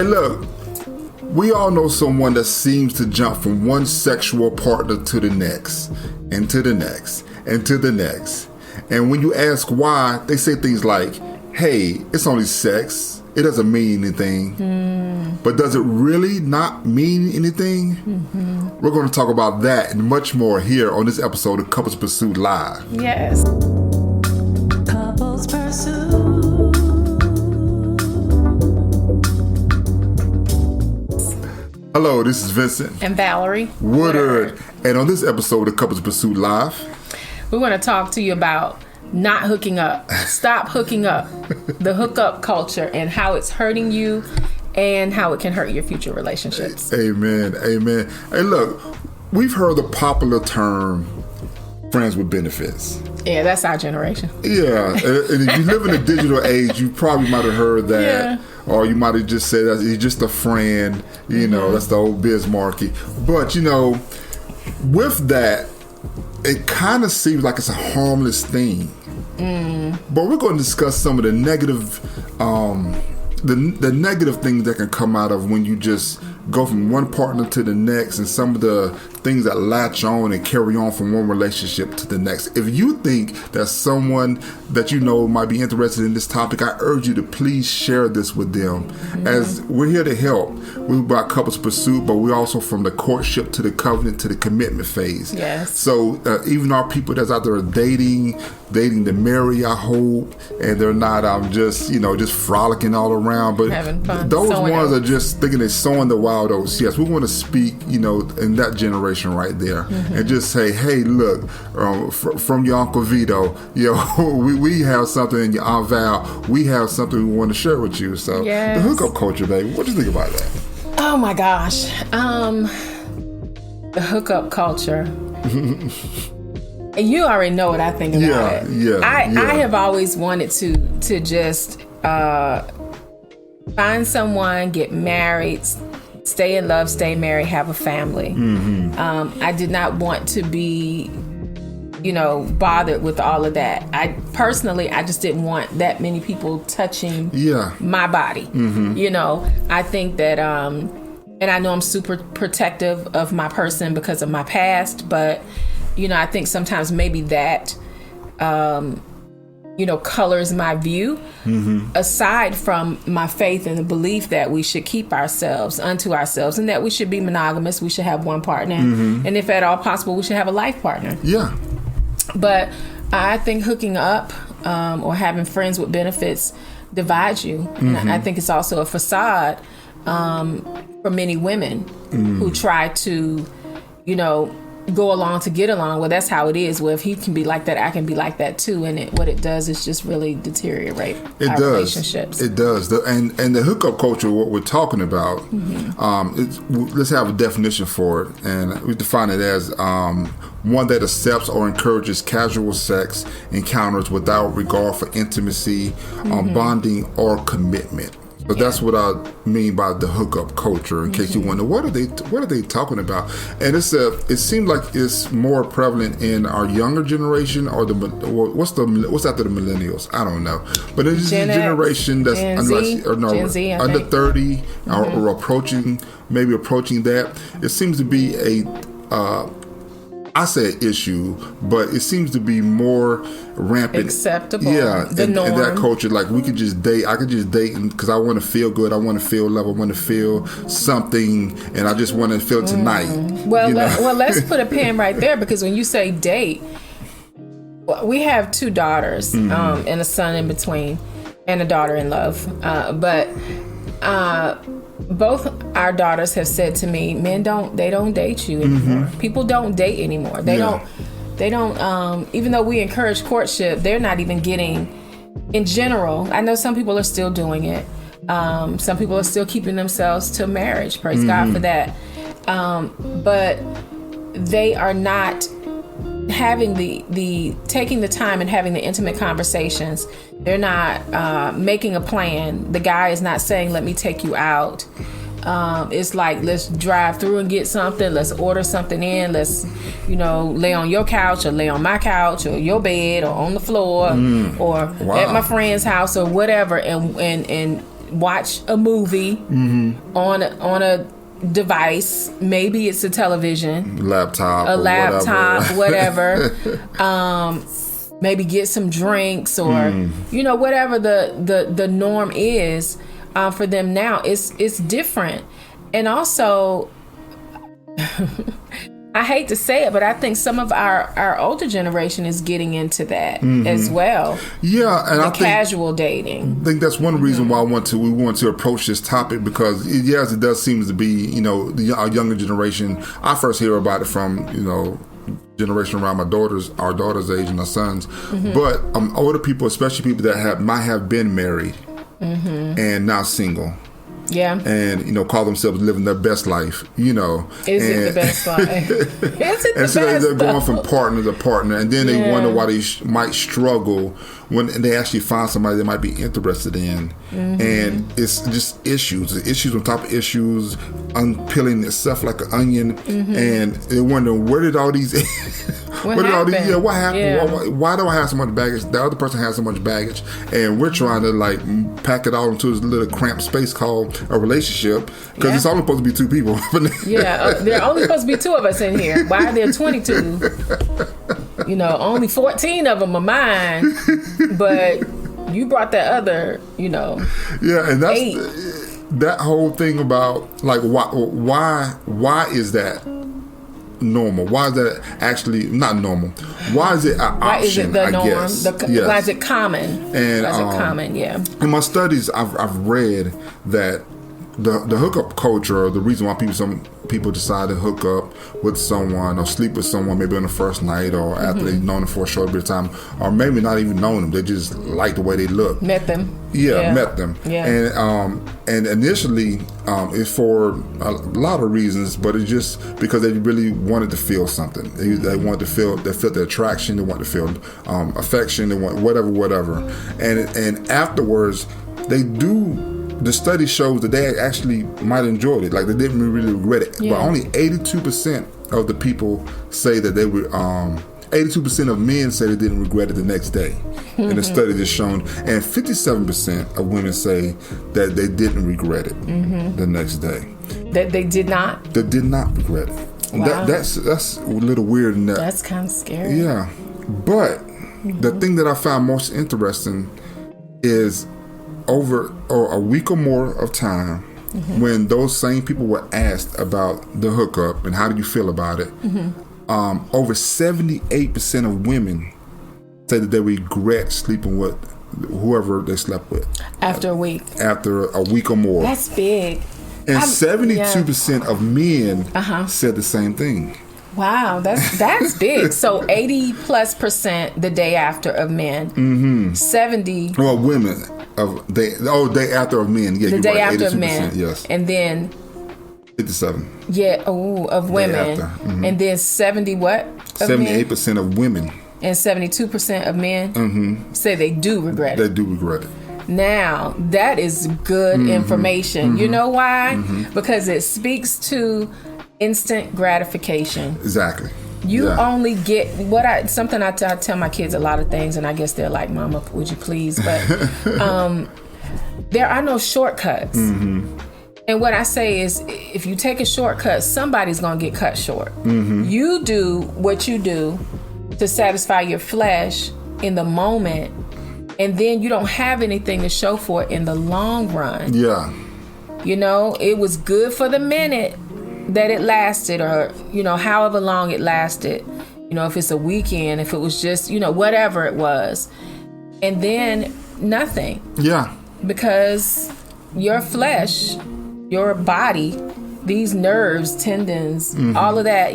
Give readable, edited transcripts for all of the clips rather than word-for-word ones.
Hey, look, we all know someone that seems to jump from one sexual partner to the next, and to the next, and to the next. And when you ask why, they say things like, hey, it's only sex. It doesn't mean anything. But does it really not mean anything? We're going to talk about that and much more here on this episode of Couples Pursuit Live. Yes. Couples Pursuit. Hello, this is Vincent And Valerie Woodard. And on this episode of Couples Pursuit Live, we want to talk to you about not hooking up. Stop hooking up. The hookup culture and how it's hurting you and how it can hurt your future relationships. Amen. Amen. Hey, look, we've heard the popular term friends with benefits. Yeah, that's our generation. Yeah. And if you live in a digital age, you probably might have heard that. Yeah. Or you might have just said that he's just a friend. You know, that's the old biz market. But, you know, with that, it kind of seems like it's a harmless thing. But we're going to discuss some of the negative, the negative things that can come out of when you just go from one partner to the next, and some of the things that latch on and carry on from one relationship to the next. If you think that someone that you know might be interested in this topic, I urge you to please share this with them. As we're here to help. We're about couples pursuit, but we're also from the courtship to the covenant to the commitment phase. Yes. So even our people that's out there dating to marry, I hope, and they're not just frolicking all around, but having fun, those sowing ones oats. are just thinking they're sowing the wild oats. Yes, we want to speak, in that generation right there, and just say, hey, look, from your Uncle Vito, we have something, and your Aunt Val, we have something we want to share with you. So Yes. the hookup culture, baby, what do you think about that? Oh my gosh. The hookup culture. And you already know what I think about it. Yeah. I have always wanted to just find someone, get married, stay in love, stay married, have a family. I did not want to be, bothered with all of that. I just didn't want that many people touching my body. I think that, and I know I'm super protective of my person because of my past, but, I think sometimes maybe that, colors my view, aside from my faith and the belief that we should keep ourselves unto ourselves and that we should be monogamous. We should have one partner. And if at all possible, we should have a life partner. Yeah. But I think hooking up or having friends with benefits divides you. And I think it's also a facade for many women who try to, go along to get along. Well, that's how it is. Well, if he can be like that, I can be like that too. And what it does is just really deteriorate our relationships. It does. And the hookup culture, what we're talking about, let's have a definition for it. And we define it as one that accepts or encourages casual sex encounters without regard for intimacy, bonding, or commitment. But that's what I mean by the hookup culture. In case you wonder, what are they talking about? And it seems like it's more prevalent in our younger generation, or what's after the millennials? I don't know. But it's a generation that's Gen Z, under 30 or approaching that. It seems to be I say issue, but it seems to be more rampant. Acceptable. Yeah, the in norm. that culture. Like, we could just date. I could just date because I want to feel good. I want to feel love. I want to feel something, and I just want to feel it tonight. Well, let's put a pin right there, because when you say date, we have 2 daughters and a son in between, and a daughter in love. But both our daughters have said to me, men don't date you anymore. People don't date anymore. They don't, even though we encourage courtship, they're not even getting, in general, I know some people are still doing it. Some people are still keeping themselves to marriage. Praise God for that. But they are not having the taking the time and having the intimate conversations. They're not making a plan. The guy is not saying, let me take you out. It's like, let's drive through and get something. Let's order something in. Let's, lay on your couch or lay on my couch or your bed or on the floor or at my friend's house or whatever. And watch a movie on a device. Maybe it's a television, laptop, whatever. Maybe get some drinks or whatever the norm is for them now. It's different, and also I hate to say it, but I think some of our older generation is getting into that as well. Yeah, and I think casual dating. I think that's one reason why we want to approach this topic, because yes, it does seem to be our younger generation. I first hear about it from generation around our daughter's age and our sons, but older people, especially people that might have been married and now single. Yeah. And, call themselves living their best life, Is it the best life? Is it the best? So they're going from partner to partner, and then they wonder why they might struggle when they actually find somebody they might be interested in. And it's just issues on top of issues, unpeeling itself like an onion, and they're wondering, where did all these... what happened? Yeah. Why do I have so much baggage? The other person has so much baggage, and we're trying to pack it all into this little cramped space called a relationship, because it's only supposed to be two people. There are only supposed to be two of us in here. Why are there 22? Only 14 of them are mine, but you brought that other, Yeah, and that's that whole thing about why is that normal? Why is that actually not normal? Why is it an option? Why is it the norm? Guess? Why is it common? And why is it common? Yeah. In my studies, I've read that the hookup culture, or the reason why some people decide to hook up with someone or sleep with someone maybe on the first night, or after they've known them for a short bit of time, or maybe not even known them, they just like the way they look. Met them. Met them. Yeah. And initially it's for a lot of reasons, but it's just because they really wanted to feel something. They wanted to feel, they felt the attraction, they wanted to feel affection, they want whatever. And afterwards, the study shows that they actually might have enjoyed it. Like, they didn't really regret it. Yeah. But only 82% of the people say that they were... 82% of men say they didn't regret it the next day. In the study that's shown. And 57% of women say that they didn't regret it the next day. That they did not? They did not regret it. Wow. That's a little weird in that. That's kind of scary. Yeah. But the thing that I found most interesting is over a week or more of time, when those same people were asked about the hookup and how do you feel about it, over 78% of women say that they regret sleeping with whoever they slept with after a week or more. That's big. And 72% of men said the same thing. Wow, that's big. So 80+% the day after of men. 70. Well, women day after of men. Yeah, the day right, after of men. Yes, and then 57. Yeah, of women, and then 70 what? 78% of women. And 72% of men say they do regret it. They do regret it. Now, that is good information. You know why? Because it speaks to instant gratification. Exactly. You only get something I tell my kids a lot of things, and I guess they're like, "Mama, would you please?" But there are no shortcuts. And what I say is, if you take a shortcut, somebody's gonna get cut short. You do what you do to satisfy your flesh in the moment, and then you don't have anything to show for it in the long run. Yeah. It was good for the minute that it lasted, or however long it lasted, if it's a weekend, if it was just whatever it was, and then nothing. Yeah. Because your flesh, your body, these nerves, tendons, all of that,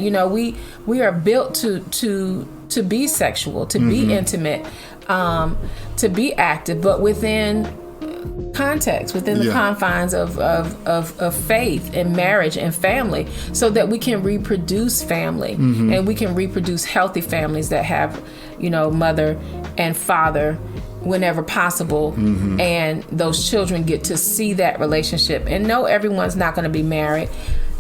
we are built to be sexual, to be intimate, to be active, but within context, within the confines of faith and marriage and family, so that we can reproduce family, and we can reproduce healthy families that have mother and father whenever possible, and those children get to see that relationship. And no, everyone's not going to be married,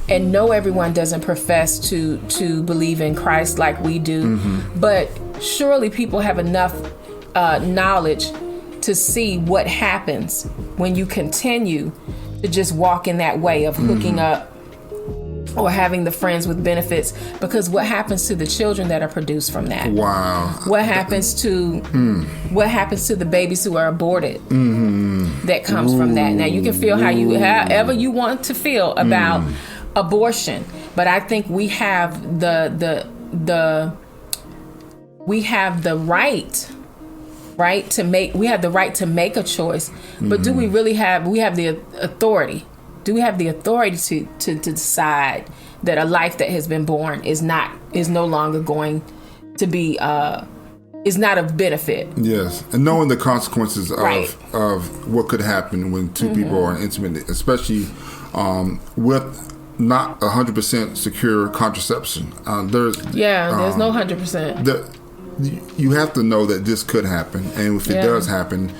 and no, everyone doesn't profess to believe in Christ like we do, but surely people have enough knowledge to see what happens when you continue to just walk in that way of hooking up or having the friends with benefits, because what happens to the children that are produced from that? Wow. What happens to the babies who are aborted that comes from that? Now you can feel however you want to feel about abortion, but I think we have the right to make a choice, but do we really have the authority? Do we have the authority to decide that a life that has been born is no longer going to be is not of benefit? Yes, and knowing the consequences of what could happen when two people are intimate, especially with not 100% secure contraception. There's no 100%. You have to know that this could happen, and if it does happen,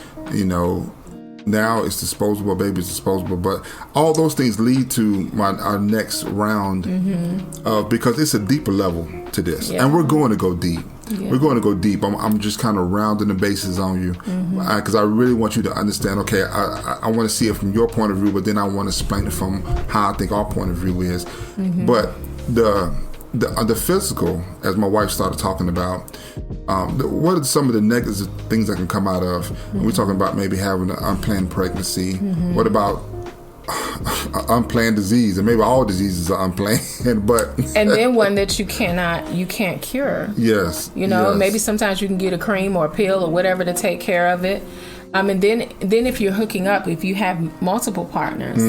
now it's disposable, baby's disposable. But all those things lead to our next round, because it's a deeper level to this, and we're going to go deep. Yeah. We're going to go deep. I'm just kind of rounding the bases on you, because I really want you to understand. Okay, I want to see it from your point of view, but then I want to explain it from how I think our point of view is. But the physical, as my wife started talking about, what are some of the negative things that can come out of? We're talking about maybe having an unplanned pregnancy. What about unplanned disease? And maybe all diseases are unplanned, but and then one that you can't cure. Yes, maybe sometimes you can get a cream or a pill or whatever to take care of it. And then if you're hooking up, if you have multiple partners,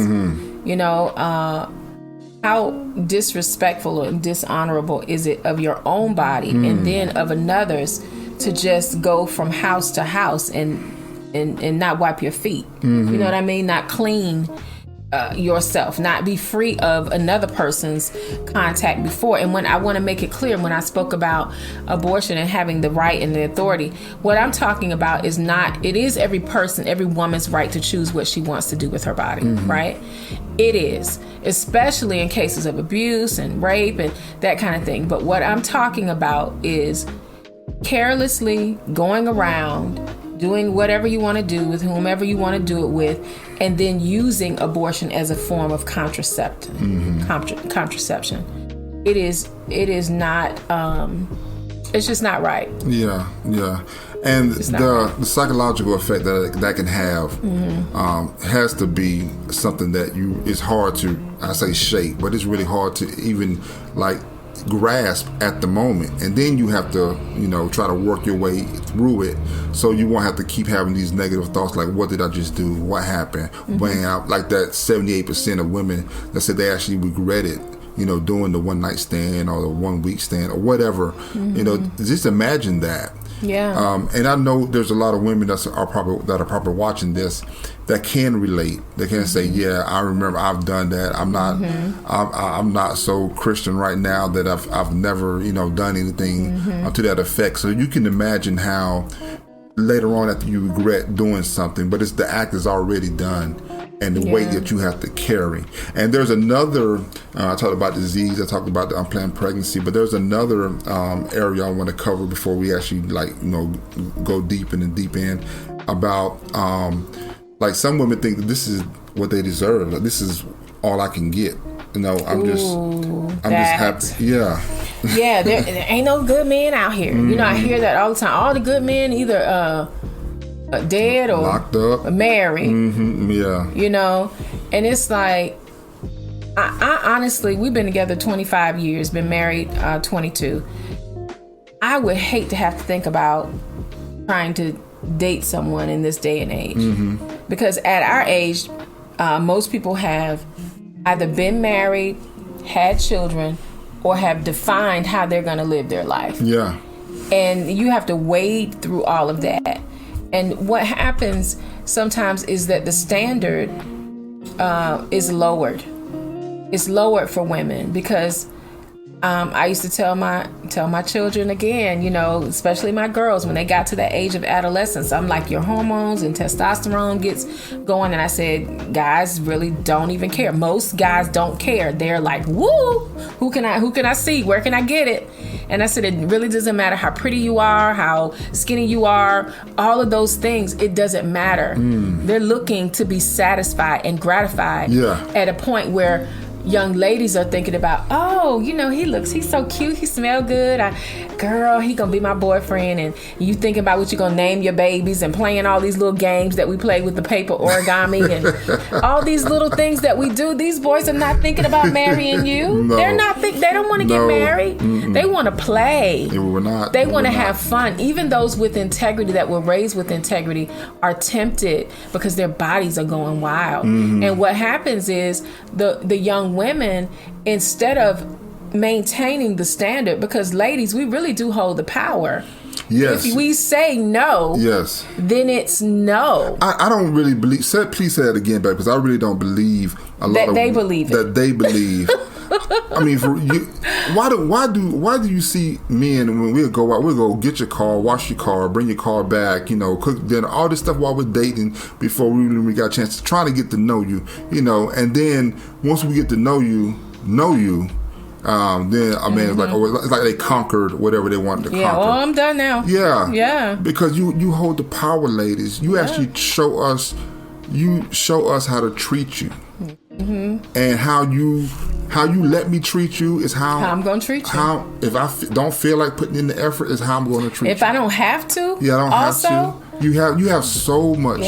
how disrespectful or dishonorable is it of your own body and then of another's to just go from house to house and not wipe your feet? You know what I mean? Not clean yourself, not be free of another person's contact before. And when I want to make it clear, when I spoke about abortion and having the right and the authority, what I'm talking about is it is every woman's right to choose what she wants to do with her body, right? It is, especially in cases of abuse and rape and that kind of thing. But what I'm talking about is carelessly going around doing whatever you want to do with whomever you want to do it with, and then using abortion as a form of contraception. It is not. It's just not right. Yeah. And the psychological effect that can have has to be something that it's hard to, I say, shape, but it's really hard to even grasp at the moment. And then you have to, try to work your way through it, so you won't have to keep having these negative thoughts like, what did I just do? What happened? Like that 78% of women that said they actually regretted doing the one night stand or the 1 week stand or whatever. Just imagine that. Yeah. And I know there's a lot of women that are probably watching this that can relate. They can say, "Yeah, I remember I've done that. I'm not I'm not so Christian right now that I've never done anything to that effect." So you can imagine how later on after you regret doing something, but the act is already done. And the weight that you have to carry. And there's another, I talked about disease, I talked about the unplanned pregnancy, but there's another area I want to cover before we actually go deep in the deep end about, some women think that this is what they deserve. Like, this is all I can get. I'm just happy. Yeah. Yeah, there ain't no good men out here. I hear that all the time. All the good men either dead or locked up, married. Yeah. And it's like, I honestly, we've been together 25 years, been married 22. I would hate to have to think about trying to date someone in this day and age, because at our age, most people have either been married, had children, or have defined how they're going to live their life. Yeah. And you have to wade through all of that. And what happens sometimes is that the standard is lowered. It's lowered for women because I used to tell my children again, especially my girls, when they got to that age of adolescence, I'm like, your hormones and testosterone gets going. And I said, guys really don't even care. Most guys don't care. They're like, woo, who can I see? Where can I get it? And I said, it really doesn't matter how pretty you are, how skinny you are, all of those things, it doesn't matter. They're looking to be satisfied and gratified at a point where young ladies are thinking about, oh, he's so cute, he smell good, girl, he gonna be my boyfriend. And you thinking about what you're gonna name your babies and playing all these little games that we play with the paper origami and all these little things that we do. These boys are not thinking about marrying you. No. They don't want to get married. They want to play. They want to have fun. Even those with integrity, that were raised with integrity, are tempted because their bodies are going wild. And what happens is the young women, instead of maintaining the standard, because ladies, we really do hold the power. Yes. If we say no, then it's no. I don't really believe. Please say that again, babe, because I really don't believe that they believe. I mean, for you, why do you see men when we'll go get your car, wash your car, bring your car back, cook dinner, all this stuff while we're dating before we got a chance to try to get to know you, and then once we get to know you, then a man is like, it's like they conquered whatever they wanted to conquer. Yeah, well, I'm done now. Yeah. Because you hold the power, ladies. You actually show us how to treat you. And how you let me treat you is how I'm going to treat you. If I don't feel like putting in the effort is how I'm going to treat you. If I don't have to, I don't have to. You have so much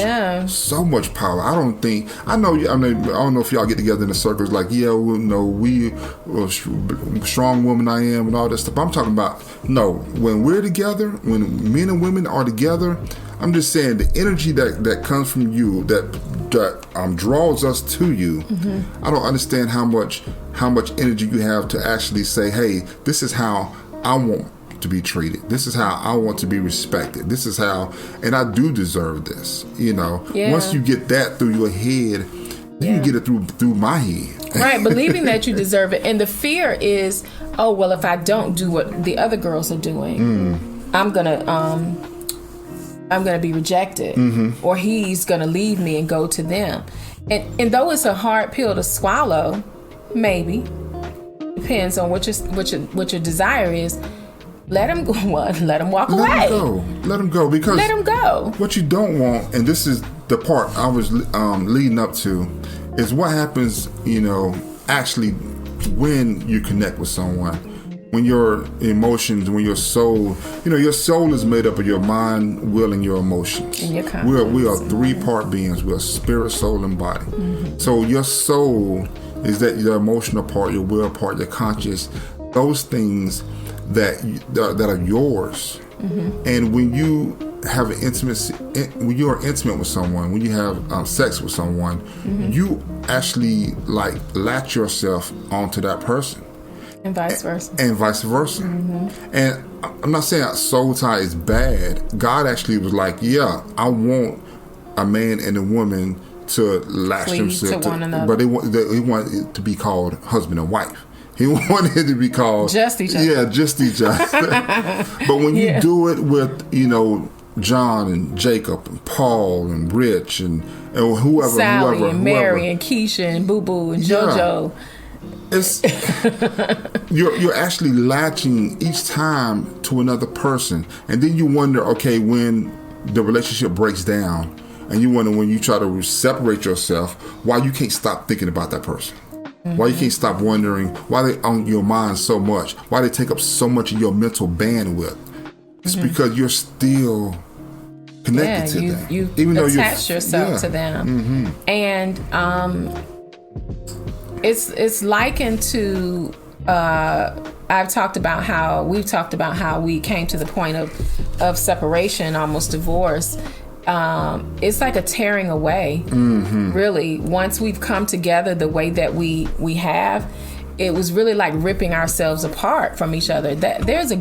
power. I don't know if y'all get together in the circles like, we strong woman I am and all that stuff. But I'm talking about, when we're together, when men and women are together, I'm just saying the energy that comes from you, that draws us to you. I don't understand how much energy you have to actually say, hey, this is how I want to be treated. This is how I want to be respected. This is how, and I do deserve this. Once you get that through your head, you can get it through my head. Right, believing that you deserve it. And the fear is, oh, well, if I don't do what the other girls are doing, I'm gonna be rejected, or he's gonna leave me and go to them. And though it's a hard pill to swallow, maybe depends on what your desire is. Let him walk away. Let him go. Because let him go. What you don't want, and this is the part I was leading up to, is what happens, actually when you connect with someone. When your emotions, when your soul, your soul is made up of your mind, will, and your emotions. And your we are 3-part beings. We are spirit, soul, and body. So your soul is that your emotional part, your will part, your conscious, those things that are yours. And when you have an intimacy, when you are intimate with someone, when you have sex with someone, you actually latch yourself onto that person. And vice versa. And I'm not saying soul tie is bad. God actually was like, I want a man and a woman to latch themselves to one another. But he wanted it to be called husband and wife. He wanted it to be called just each other. Yeah, just each other. But when you do it with, John and Jacob and Paul and Rich and whoever, Sally and Mary and Keisha and Boo Boo and JoJo. It's you're actually latching each time to another person, and then you wonder, okay, when the relationship breaks down, and you wonder when you try to separate yourself, why you can't stop thinking about that person, why you can't stop wondering why they on your mind so much, why they take up so much of your mental bandwidth. It's because you're still connected to them. You attached yourself to them, and It's likened to we've talked about how we came to the point of separation, almost divorce. It's like a tearing away, really. Once we've come together the way that we have, it was really like ripping ourselves apart from each other. There was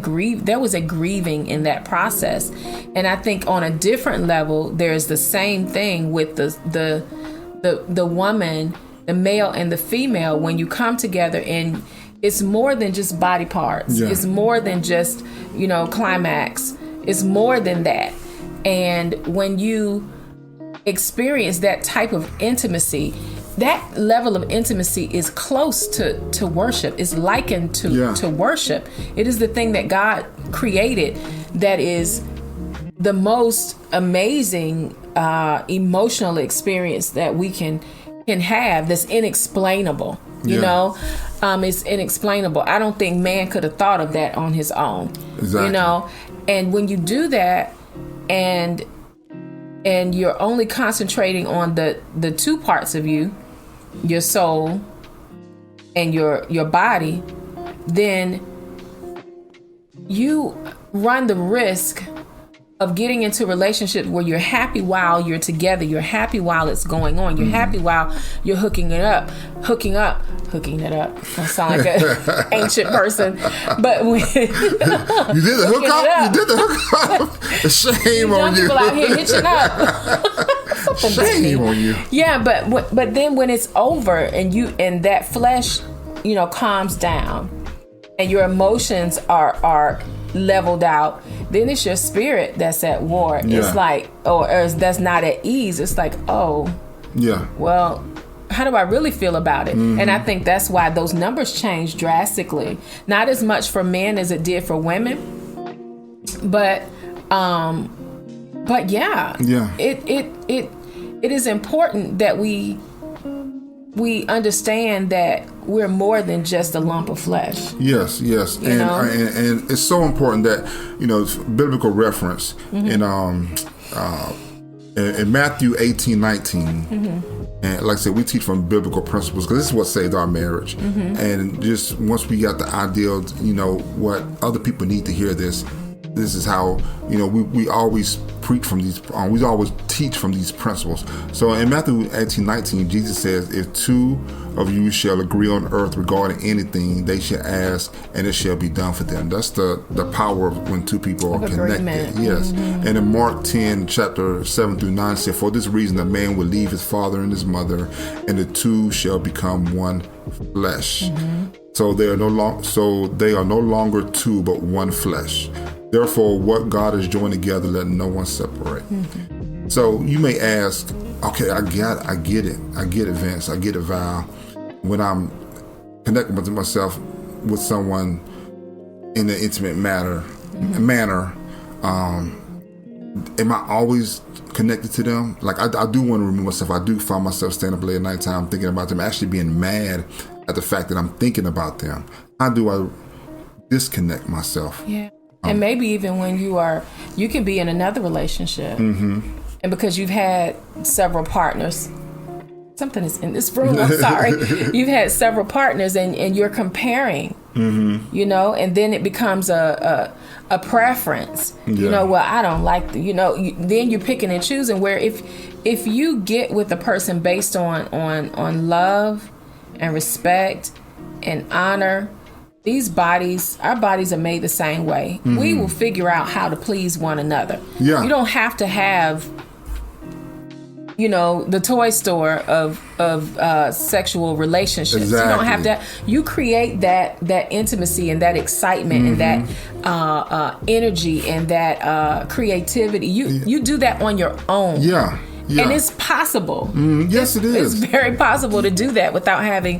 a grieving in that process, and I think on a different level, there's the same thing with the woman, the male and the female. When you come together, and it's more than just body parts. It's more than just climax. It's more than that. And when you experience that type of intimacy, that level of intimacy is close to worship. It's likened to worship. It is the thing that God created that is the most amazing emotional experience that we can have, that's inexplainable. You know, it's inexplainable. I don't think man could have thought of that on his own. Exactly. You know, and when you do that, and you're only concentrating on the two parts of you, your soul and your body, then you run the risk of getting into relationships where you're happy while you're together, you're happy while it's going on, you're happy while you're hooking it up. I sound like an ancient person, but when you did the hookup. You did the hookup. Shame on you. People out here hitching up. Shame on you. Yeah, but then when it's over and that flesh, calms down, and your emotions are leveled out, then it's your spirit that's at war. Yeah. It's like, or that's not at ease. It's like, oh, yeah. Well, how do I really feel about it? Mm-hmm. And I think that's why those numbers changed drastically. Not as much for men as it did for women, but yeah. It is important that we understand that we're more than just a lump of flesh. Yes. And it's so important that, it's biblical reference in Matthew 18:19. And like I said, we teach from biblical principles because this is what saved our marriage. And just once we got the ideal, what other people need to hear this is how, we always preach from these, we always teach from these principles. So in Matthew 18:19, Jesus says, if two of you shall agree on earth regarding anything, they shall ask, and it shall be done for them. That's the power of when two people are connected. Yes. And in Mark 10, chapter 7 through 9, said, for this reason a man will leave his father and his mother, and the two shall become one flesh. So they are no longer two, but one flesh. Therefore, what God has joined together, let no one separate. So you may ask, okay, I get it. I get it, Vince. I get it, Val. When I'm connecting with myself with someone in an intimate manner, am I always connected to them? Like I do want to remove myself. I do find myself standing up late at nighttime thinking about them, actually being mad at the fact that I'm thinking about them. How do I disconnect myself? Yeah. And maybe even when you can be in another relationship, and because you've had several partners, something is in this room, I'm sorry. You've had several partners and you're comparing, and then it becomes a preference. Yeah. Well, I don't like then you're picking and choosing, where if you get with a person based on love and respect and honor, our bodies are made the same way. We will figure out how to please one another. Yeah. You don't have to have, the toy store of sexual relationships. Exactly. You don't have to. You create that intimacy and that excitement and that energy and that creativity. You do that on your own. Yeah. And it's possible. Yes, it is. It's very possible to do that without having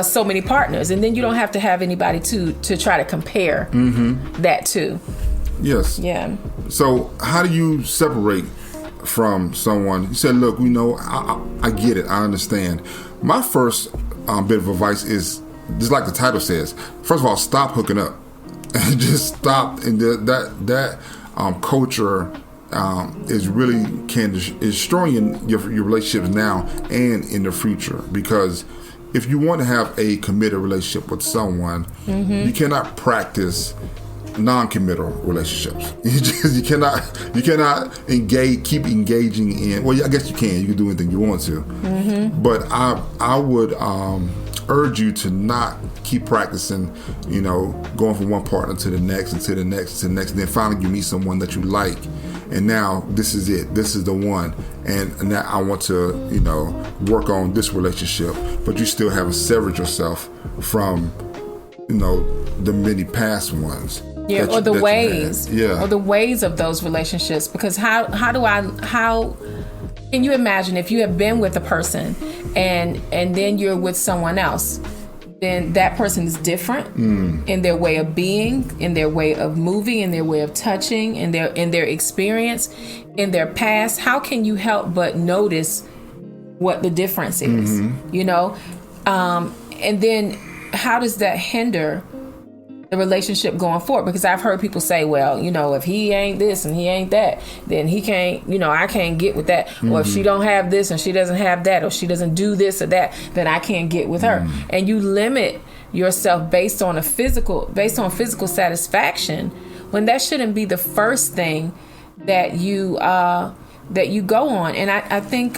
so many partners, and then you don't have to have anybody to try to compare that to. Yes. Yeah. So how do you separate from someone? You said, look, I get it, I understand. My first bit of advice is just like the title says. First of all, stop hooking up, and just stop. And that culture is really is destroying your relationships now and in the future, because if you want to have a committed relationship with someone, you cannot practice non-committal relationships. You cannot keep engaging in. Well, I guess you can. You can do anything you want to. But I would urge you to not keep practicing. Going from one partner to the next and to the next to the next, and then finally you meet someone that you like. And now this is it. This is the one. And now I want to, work on this relationship. But you still haven't severed yourself from, the many past ones. Yeah, or the ways. Yeah. Or the ways of those relationships. Because how can you imagine if you have been with a person and then you're with someone else, then that person is different in their way of being, in their way of moving, in their way of touching, in their experience, in their past. How can you help but notice what the difference is? You know, and then how does that hinder the relationship going forward? Because I've heard people say, well, you know, if he ain't this and he ain't that, then he can't, you know, I can't get with that. Or if she don't have this and she doesn't have that, or she doesn't do this or that, then I can't get with her. And you limit yourself based on physical satisfaction, when that shouldn't be the first thing that you go on. And I think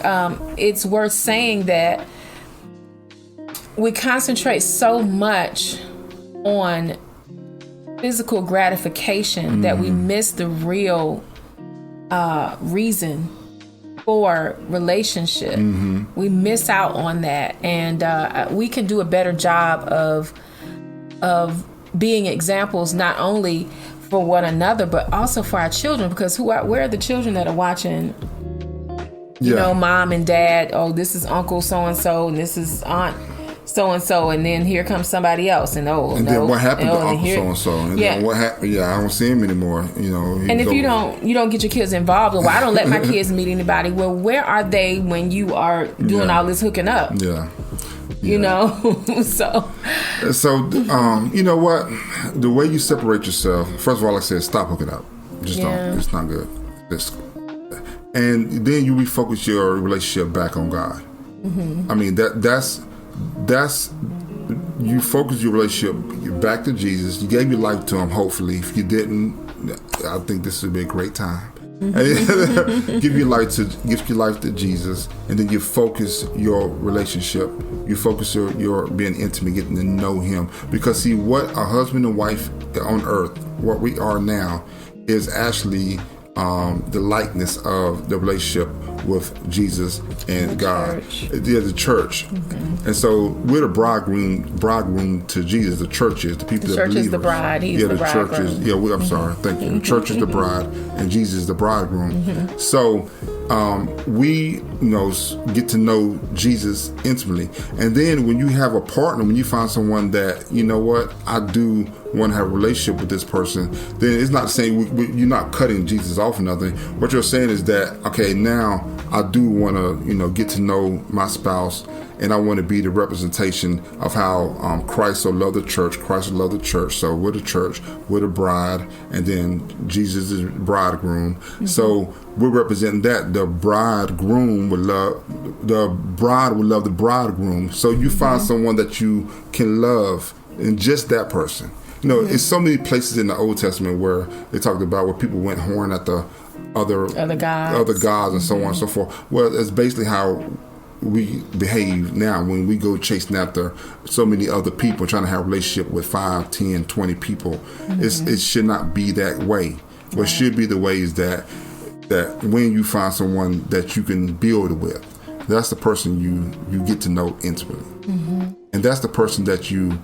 it's worth saying that we concentrate so much on physical gratification that we miss the real reason for relationship. We miss out on that, and we can do a better job of being examples, not only for one another but also for our children, because where are the children that are watching, you know, mom and dad, oh, this is uncle so and so and this is aunt so and so, and then here comes somebody else, and then what happened to uncle so and so, and then what happened? I don't see him anymore. You know, and if you don't get your kids involved, well, I don't let my kids meet anybody. Well, where are they when you are doing all this hooking up? You know, so you know what? The way you separate yourself, first of all, like I said, stop hooking up. Just don't. It's not good. And then you refocus your relationship back on God. I mean, that's you focus your relationship back to Jesus. You gave your life to him, hopefully. If you didn't, I think this would be a great time. Give your life to Jesus, and then you focus your relationship. You focus your being intimate, getting to know him. Because see, what a husband and wife on earth, what we are now, is actually the likeness of the relationship with Jesus and God. The church. And so we're the bridegroom to Jesus. The church is the people. The church is the bride. He's the church is. I'm sorry. Thank you. The church is the bride, and Jesus is the bridegroom. So we get to know Jesus intimately, and then when you have a partner, when you find someone that I do want to have a relationship with this person, then it's not saying you're not cutting Jesus off or nothing. What you're saying is that, okay, now I do want to get to know my spouse, and I want to be the representation of how Christ so loved the church. Christ loved the church. So we're the church, we're the bride, and then Jesus is bridegroom. So we're representing that. The bride would love the bridegroom. So you find someone that you can love, and just that person. It's so many places in the Old Testament where they talked about where people went horn at the other gods and so on and so forth. Well, it's basically how we behave now when we go chasing after so many other people, trying to have a relationship with 5, 10, 20 people. It should not be that way. What should be the way is that when you find someone that you can build with, that's the person you get to know intimately, and that's the person that you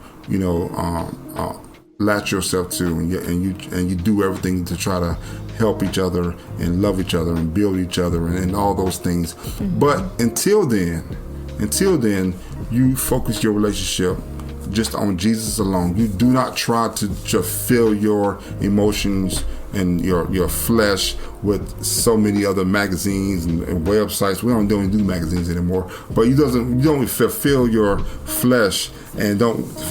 latch yourself to, and you do everything to try to help each other and love each other and build each other and all those things. But until then, you focus your relationship just on Jesus alone. You do not try to fill your emotions and your flesh with so many other magazines and websites. We don't do magazines anymore. But you don't fulfill your flesh, and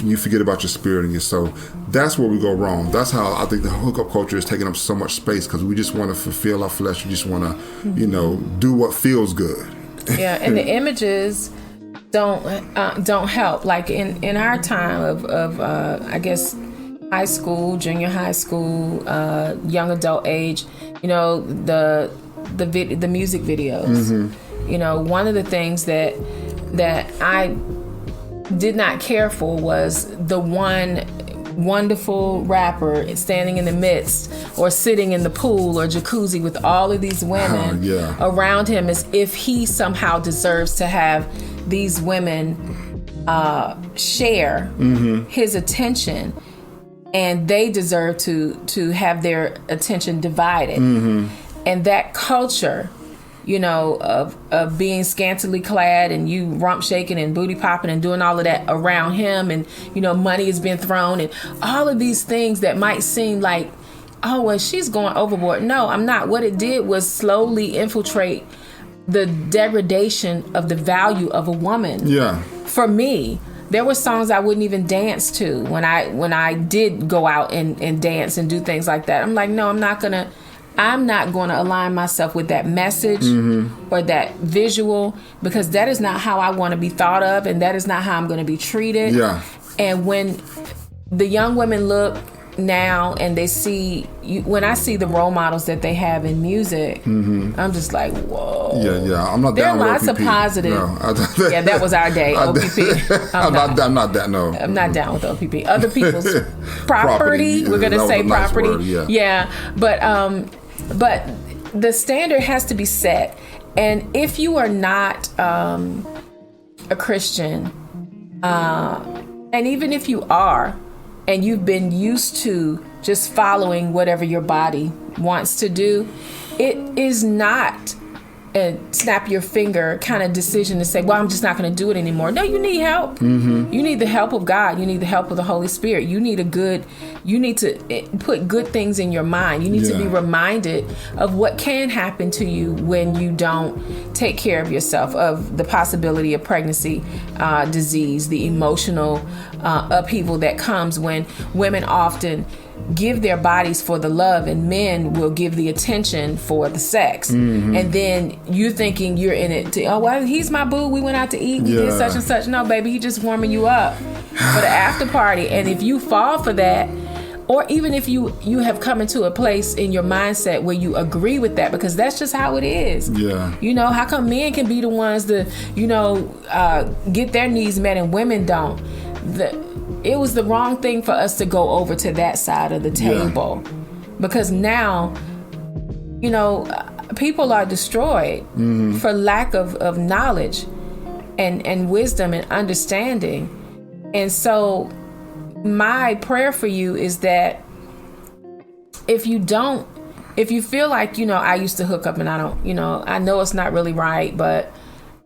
you forget about your spirit and your soul. That's where we go wrong. That's how I think the hookup culture is taking up so much space, because we just want to fulfill our flesh. We just want to, do what feels good. Yeah, and the images don't help. Like in our time of I guess high school, junior high school, young adult age, the music videos. One of the things that I did not care for was the one wonderful rapper standing in the midst or sitting in the pool or jacuzzi with all of these women around him, as if he somehow deserves to have these women share his attention, and they deserve to have their attention divided. And that culture of being scantily clad and you rump shaking and booty popping and doing all of that around him, and money has been thrown and all of these things that might seem like, oh well, she's going overboard. No, I'm not. What it did was slowly infiltrate the degradation of the value of a woman. Yeah. For me, there were songs I wouldn't even dance to when I did go out and dance and do things like that. I'm like, no, I'm not gonna align myself with that message or that visual, because that is not how I want to be thought of, and that is not how I'm going to be treated. Yeah. And when the young women look now and they see when I see the role models that they have in music, I'm just like, whoa. Yeah. I'm not. There are down with lots OPP. of positive. No. Yeah, that was our day. OPP. I'm not that. No. I'm not down with OPP. Other people's property. We're gonna say nice property. Word, yeah. But the standard has to be set, and if you are not a Christian, and even if you are, and you've been used to just following whatever your body wants to do, it is not a snap your finger kind of decision to say, well, I'm just not going to do it anymore. No, you need help. You need the help of God. You need the help of the Holy Spirit. You need to put good things in your mind. You need to be reminded of what can happen to you when you don't take care of yourself, of the possibility of pregnancy, disease, the emotional upheaval that comes when women often give their bodies for the love and men will give the attention for the sex. And then you're thinking you're in it to, oh, well, he's my boo. We went out to eat. We did such and such. No, baby, he just warming you up for the after party. And if you fall for that, or even if you have come into a place in your mindset where you agree with that, because that's just how it is. Yeah. How come men can be the ones to, get their needs met and women don't? It was the wrong thing for us to go over to that side of the table, because now, people are destroyed for lack of knowledge and wisdom and understanding. And so my prayer for you is that if you feel like, I used to hook up and I don't, I know it's not really right, but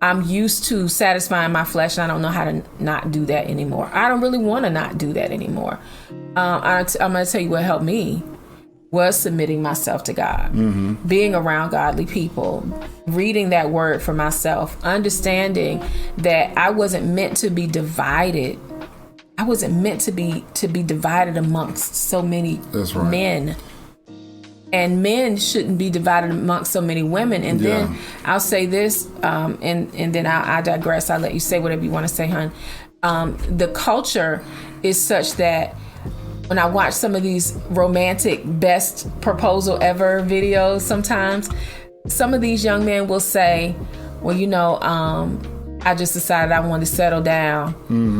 I'm used to satisfying my flesh and I don't know how to not do that anymore. I don't really want to not do that anymore. I'm going to tell you what helped me was submitting myself to God, being around godly people, reading that word for myself, understanding that I wasn't meant to be divided. I wasn't meant to be divided amongst so many men. And men shouldn't be divided amongst so many women. And then I'll say this, and then I digress. I'll let you say whatever you want to say, hon. The culture is such that when I watch some of these romantic best proposal ever videos, sometimes some of these young men will say, well, I just decided I want to settle down.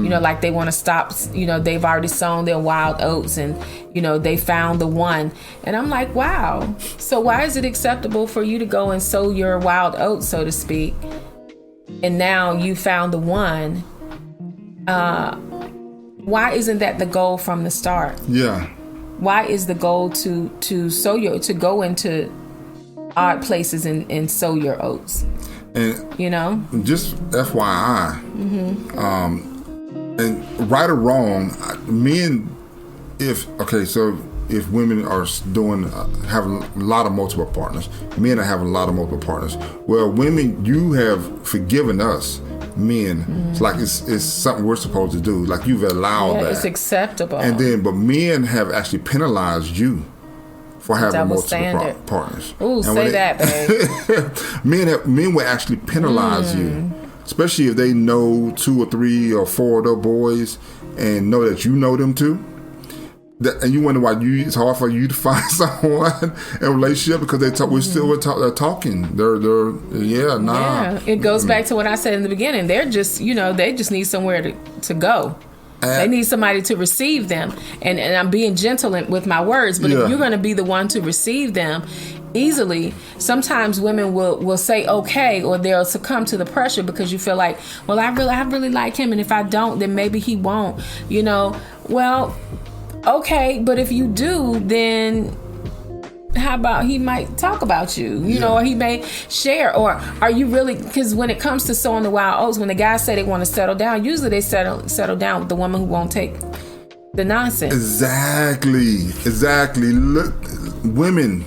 Like they want to stop, they've already sown their wild oats and, they found the one. And I'm like, wow. So why is it acceptable for you to go and sow your wild oats, so to speak? And now you found the one. Why isn't that the goal from the start? Yeah. Why is the goal to go into odd places and sow your oats? And just FYI, and right or wrong, men, if women are having a lot of multiple partners, men are having a lot of multiple partners. Well, women, you have forgiven us, men. It's like it's something we're supposed to do. Like you've allowed that. It's acceptable. But men have actually penalized you for having double multiple partners. Ooh, say that, babe. men will actually penalize you, especially if they know 2 or 3 or 4 of their boys and know that you know them too. And you wonder why it's hard for you to find someone in a relationship, because they're talking. It goes back to what I said in the beginning. They're just, they just need somewhere to go. They need somebody to receive them. And I'm being gentle with my words, but if you're going to be the one to receive them easily, sometimes women will say okay, or they'll succumb to the pressure because you feel like, well, I really like him, and if I don't, then maybe he won't. Well, okay, but if you do, then how about he might talk about you, you know, or he may share, or are you really, because when it comes to sowing the wild oats, when the guys say they want to settle down, usually they settle down with the woman who won't take the nonsense. Exactly. Look, women,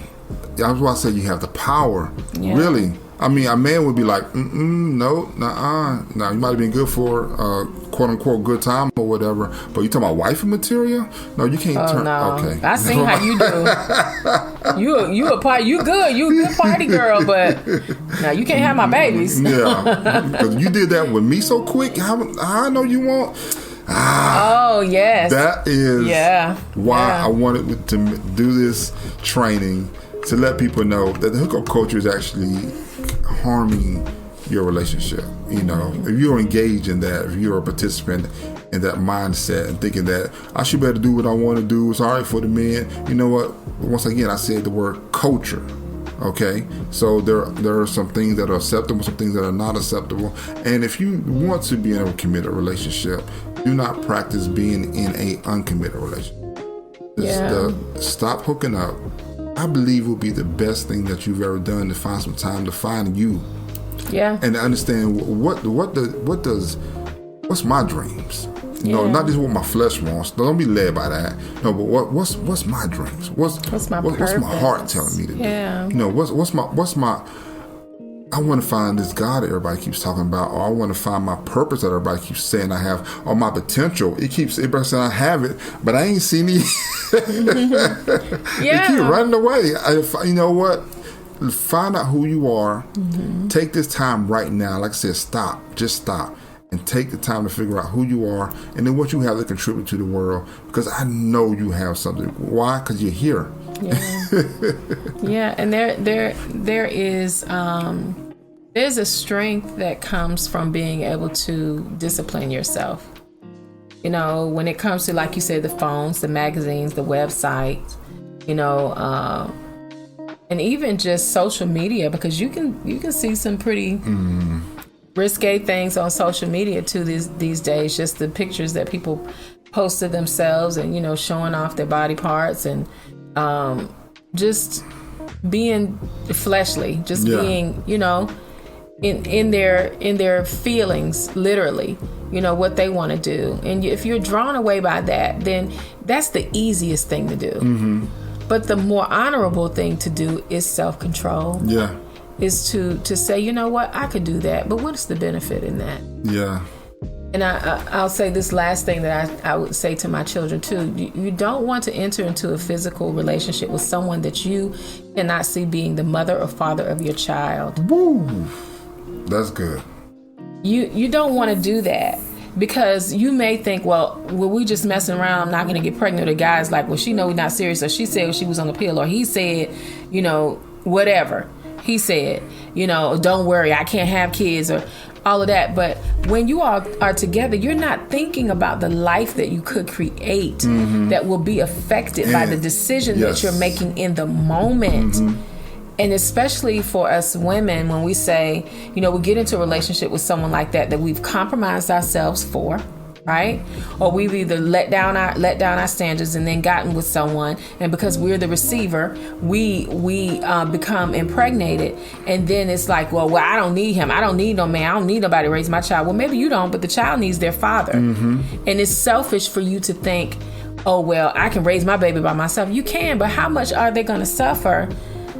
that's why I say you have the power. Really. I mean, a man would be like, no, nah. Now, you might have been good for quote unquote good time or whatever, but you talking about wifey material? No, you can't turn. No. Okay, I seen how you do. You a party. You good. You a good party girl, but no, you can't have my babies. Yeah, because you did that with me so quick. How I know you want. Oh yes. That is why I wanted to do this training, to let people know that the hookup culture is actually harming your relationship. You know, if you're engaged in that, if you're a participant in that mindset and thinking that I should better do what I want to do, it's all right for the men. You know what? Once again, I said the word culture. Okay, so there are some things that are acceptable, some things that are not acceptable. And if you want to be in a committed relationship, do not practice being in a uncommitted relationship. Stop hooking up. I believe will be the best thing that you've ever done, to find some time to find you. Yeah. And to understand what's my dreams. You know, not just what my flesh wants. Don't be led by that. No, but what's my dreams? What's my heart telling me to do? You know, what's my I want to find this God that everybody keeps talking about, or I want to find my purpose that everybody keeps saying I have, or my potential. Everybody saying I have it, but I ain't seen it. It keep running away. You know what? Find out who you are. Take this time right now. Like I said, just stop. And take the time to figure out who you are and then what you have to contribute to the world. Because I know you have something. Why? Because you're here. And there is there's a strength that comes from being able to discipline yourself. You know, when it comes to, like you said, the phones, the magazines, the website, you know, and even just social media, because you can see some pretty risque things on social media too these days. Just the pictures that people post of themselves, and you know, showing off their body parts, and just being fleshly, just being, you know, in their feelings, literally, you know, what they want to do. And if you're drawn away by that, then that's the easiest thing to do. But the more honorable thing to do is self-control. Is to say, you know what, I could do that, but what's the benefit in that? And I'll say this last thing that I would say to my children too. You don't want to enter into a physical relationship with someone that you cannot see being the mother or father of your child. Woo! That's good. You don't want to do that, because you may think, well, we just messing around, I'm not going to get pregnant. Or the guy's like, well, she know we're not serious, or she said she was on the pill, or he said, you know, whatever. He said, you know, don't worry, I can't have kids, or all of that. But when you all are together, you're not thinking about the life that you could create that will be affected by the decision that you're making in the moment. And especially for us women, when we say, you know, we get into a relationship with someone like that we've compromised ourselves for, right? Or we've either let down our standards and then gotten with someone, and because we're the receiver, we become impregnated, and then it's like, well, I don't need him. I don't need no man. I don't need nobody to raise my child. Well, maybe you don't, but the child needs their father. And it's selfish for you to think, oh, well, I can raise my baby by myself. You can, but how much are they going to suffer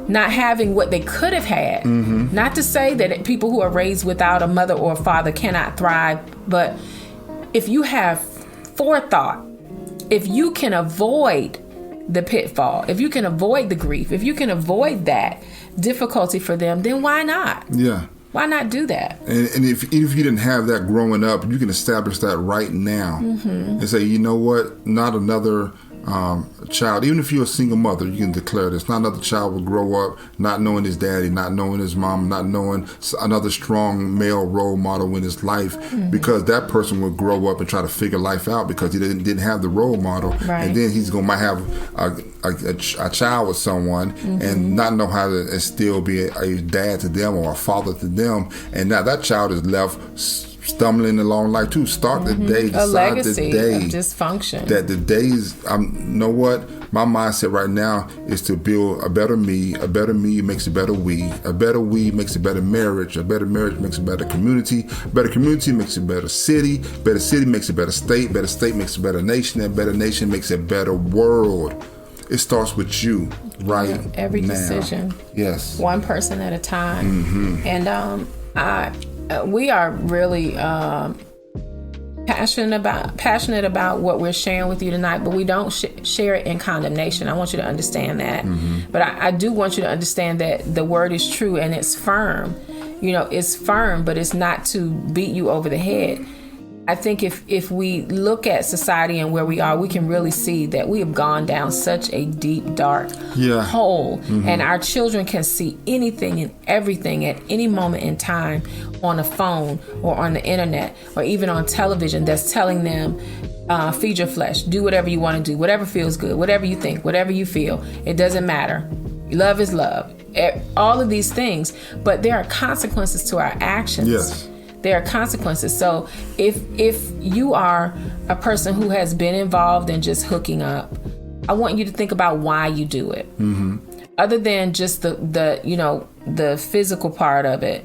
not having what they could have had? Not to say that people who are raised without a mother or a father cannot thrive, but if you have forethought, if you can avoid the pitfall, if you can avoid the grief, if you can avoid that difficulty for them, then why not? Why not do that? And if you didn't have that growing up, you can establish that right now and say, you know what, not another child, even if you're a single mother, you can declare this. Not another child will grow up not knowing his daddy, not knowing his mom, not knowing another strong male role model in his life, because that person will grow up and try to figure life out because he didn't have the role model. And then he's might have a child with someone and not know how to still be a dad to them or a father to them. And now that child is left stumbling along life too. Start the day, A decide legacy the day of dysfunction. that the days. You know what? My mindset right now is to build a better me. A better me makes a better we. A better we makes a better marriage. A better marriage makes a better community. A better community makes a better city. Better city makes a better state. Better state makes a better nation. And better nation makes a better world. It starts with you, right? Every now. decision. Yes. One person at a time. And we are really passionate about what we're sharing with you tonight, but we don't share it in condemnation. I want you to understand that. But I do want you to understand that the word is true and it's firm. You know, it's firm, but it's not to beat you over the head. I think if we look at society and where we are, we can really see that we have gone down such a deep, dark hole. And our children can see anything and everything at any moment in time on a phone or on the internet or even on television that's telling them, feed your flesh, do whatever you want to do, whatever feels good, whatever you think, whatever you feel. It doesn't matter. Love is love. All of these things. But there are consequences to our actions. Yes. There are consequences. So if you are a person who has been involved in just hooking up, I want you to think about why you do it. Other than just the physical part of it,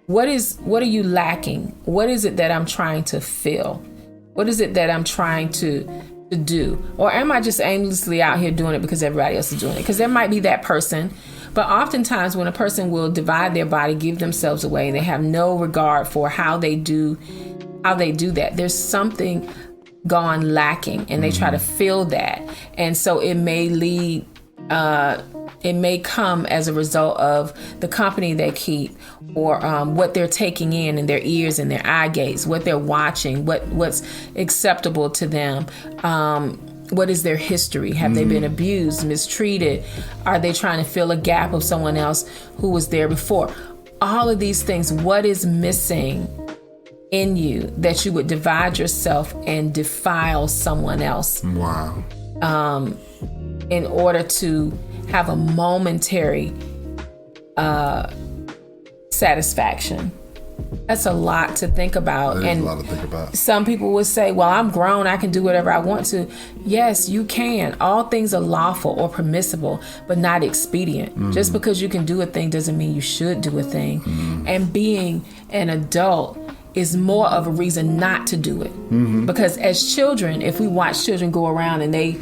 what are you lacking? What is it that I'm trying to fill? What is it that I'm trying to do? Or am I just aimlessly out here doing it because everybody else is doing it? Because there might be that person. But oftentimes when a person will divide their body, give themselves away, and they have no regard for how they do that, there's something gone lacking, and they try to fill that. And so it may come as a result of the company they keep, or what they're taking in their ears and their eye gates, what they're watching, what's acceptable to them. What is their history? Have they been abused, mistreated? Are they trying to fill a gap of someone else who was there before? All of these things, what is missing in you that you would divide yourself and defile someone else? Wow. In order to have a momentary satisfaction. That's a lot to think about. That is a lot to think about. Some people would say, well, I'm grown, I can do whatever I want to. Yes, you can. All things are lawful or permissible, but not expedient. Just because you can do a thing doesn't mean you should do a thing. And being an adult is more of a reason not to do it. Because as children, if we watch children go around and they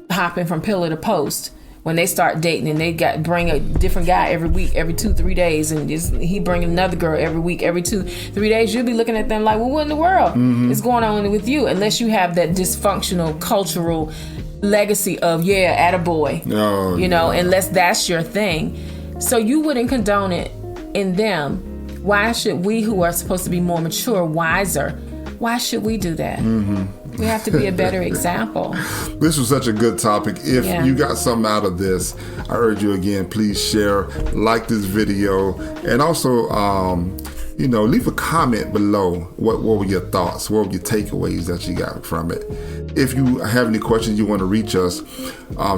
hopping from pillar to post, when they start dating and they bring a different guy every week, every 2-3 days, and he bring another girl every week, every 2-3 days, you'll be looking at them like, well, what in the world is going on with you? Unless you have that dysfunctional cultural legacy of, attaboy, unless that's your thing. So you wouldn't condone it in them. Why should we, who are supposed to be more mature, wiser, why should we do that? We have to be a better example. This was such a good topic. If you got something out of this, I urge you again, please share, like this video, and also, leave a comment below. What were your thoughts? What were your takeaways that you got from it? If you have any questions you want to reach us,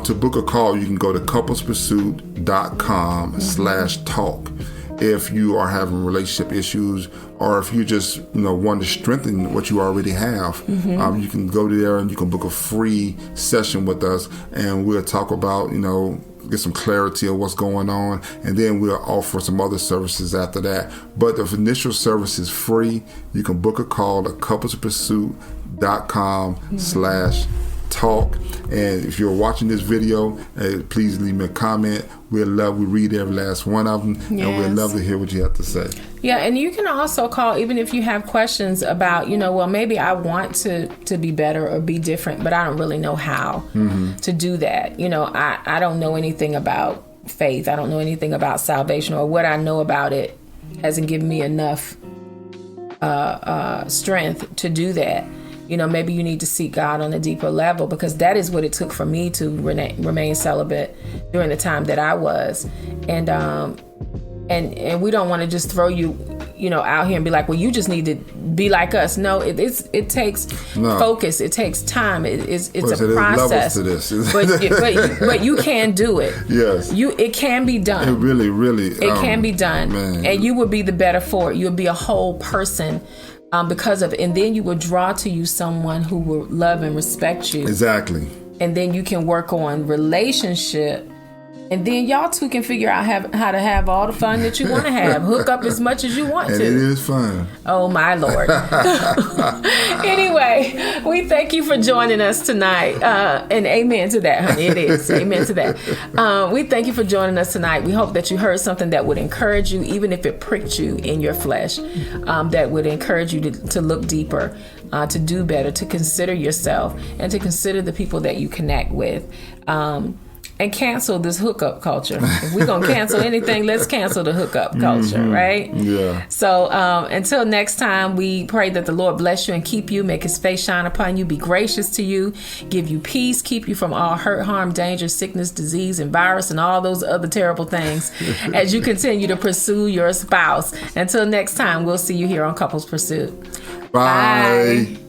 to book a call, you can go to couplespursuit.com/talk. If you are having relationship issues, or if you just want to strengthen what you already have, you can go there and you can book a free session with us, and we'll talk about get some clarity of what's going on, and then we'll offer some other services after that. But the initial service is free. You can book a call at couplespursuit.com/talk. And if you're watching this video, please leave me a comment. We read every last one of them, and we'd love to hear what you have to say. Yeah, and you can also call even if you have questions about, well, maybe I want to be better or be different, but I don't really know how to do that. I don't know anything about faith. I don't know anything about salvation, or what I know about it hasn't given me enough strength to do that. Maybe you need to seek God on a deeper level, because that is what it took for me to remain celibate during the time that I was. And we don't want to just throw you, out here and be like, well, you just need to be like us. No, it takes focus. It takes time. It's a process. To this. but you can do it. Yes. It can be done. It really can be done. Man. And you would be the better for it. You'll be a whole person because of, and then you will draw to you someone who will love and respect you. Exactly. And then you can work on relationship. And then y'all two can figure out how to have all the fun that you want to have. Hook up as much as you want and to. It is fun. Oh, my Lord. Anyway, we thank you for joining us tonight. And amen to that, honey. It is. Amen to that. We thank you for joining us tonight. We hope that you heard something that would encourage you, even if it pricked you in your flesh, that would encourage you to look deeper, to do better, to consider yourself, and to consider the people that you connect with. And cancel this hookup culture. If we're going to cancel anything, let's cancel the hookup culture, right? Yeah. So until next time, we pray that the Lord bless you and keep you, make his face shine upon you, be gracious to you, give you peace, keep you from all hurt, harm, danger, sickness, disease, and virus, and all those other terrible things as you continue to pursue your spouse. Until next time, we'll see you here on Couples Pursuit. Bye.